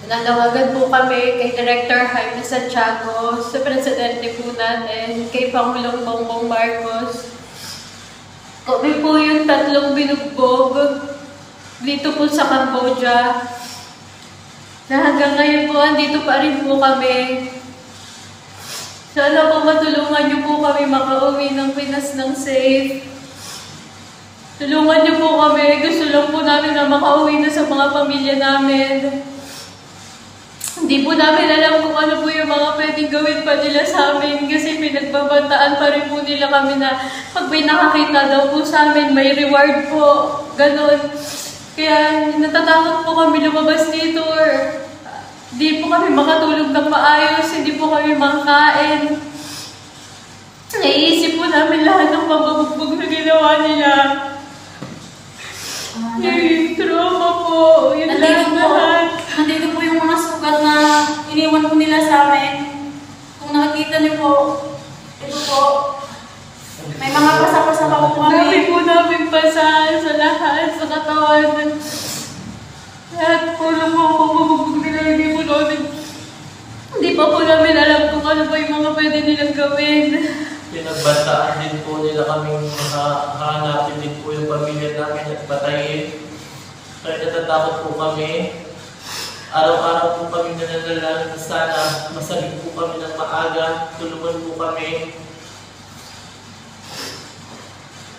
Nanawagan po kami kay Director Jaime Santiago, sa Presidente po natin, kay Pangulong Bongbong Marcos. Kami po yung tatlong binugbog dito po sa Cambodia. Na hanggang ngayon po, andito pa rin po kami. Sana po matulungan niyo po kami makauwi ng Pinas ng safe. Tulungan niyo po kami. Gusto lang po namin na makauwi na sa mga pamilya namin. Hindi po namin alam kung ano po yung mga pwedeng gawin pa nila sa amin kasi pinagbabantaan pa rin po nila kami na pag may nakakita daw po sa amin, may reward po. Ganon. Kaya natatakot po kami lumabas dito or hindi po kami makatulog ng maayos, hindi po kami makakain. Naiisip po namin lahat ng pagbabugbog na ginawa nila. Yung trauma po, yun lahat. Nandito po yung mga sugat na iniwan po nila sa amin. Kung nakikita niyo po, ito po. May mga pasa-pasa pa po kami. Dami po namin pasa sa lahat, sa katawan. Lahat po lang po pagbabugbog nila, hindi pa po namin alam kung ano ba yung mga pwede nilang gawin. Pinagbantaan din po nila kaming hanapin din po yung pamilya namin at patayin. Kaya natatakot po kami. Araw-araw po kami nananalangin na sana masalig po kami ng maaga, tulungan po kami.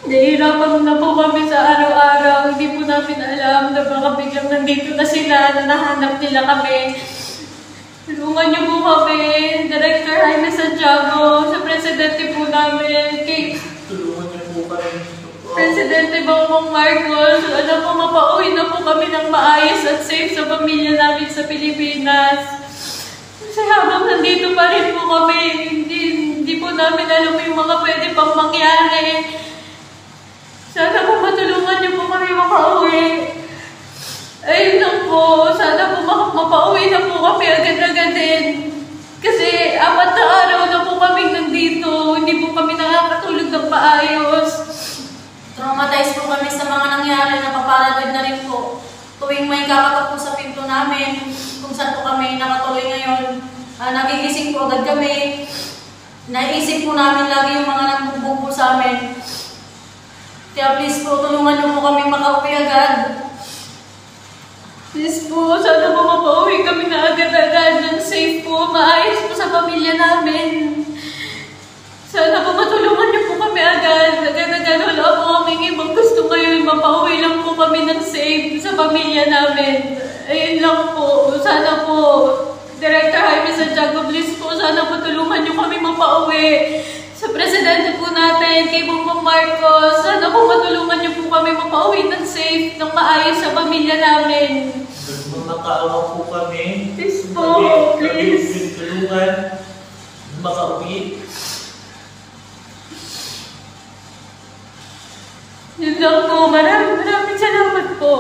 Nahihirapan na po kami sa araw-araw. Hindi po namin alam na baka biglang nandito na sila, na nahanap nila kami. Tulungan niyo po kami, Director Jaime Santiago, sa Presidente po namin, kay Tulungan niyo po kami. Presidente Bongbong Marcos. Alam po, mapauwi na po kami ng maayos at safe sa pamilya namin sa Pilipinas. Kasi habang nandito pa rin po kami, hindi po namin alam yung mga pwede pang mangyari. Sana po matulungan niyo po kami makauwi. Ayun lang po, sana po mapauwi na po kami agad-agad din. Kasi 4 na araw na po kami nandito, hindi po kami nakakatulog ng maayos. Traumatized po kami sa mga nangyari, napaparanoid na rin po. Tuwing may kakatok po sa pinto namin, kung saan po kami nakatuloy ngayon, nagigising po agad kami. Naisip po namin lagi yung mga nambubugbog po sa amin. Kaya please po, tulungan niyo po kami makauwi agad. Please po, sana po mapauwi kami na agad-agad ng safe po, maayos po sa pamilya namin. Sana po matulungan niyo po kami agad. Agad-agad, wala po kaming ibang gusto ngayon. Mapauwi lang po kami ng safe sa pamilya namin. Ayun lang po. Sana po, Director Jaime Santiago, please po, sana po tulungan niyo kami mapauwi. Sa Presidente po natin, kay Bongbong Marcos, sana po matulungan niyo po kami mapauwi ng safe, ng maayos sa pamilya namin. Makaawa po kami. Please po, please. Tulungan, makauwi. Yun lang po. Maraming salamat po.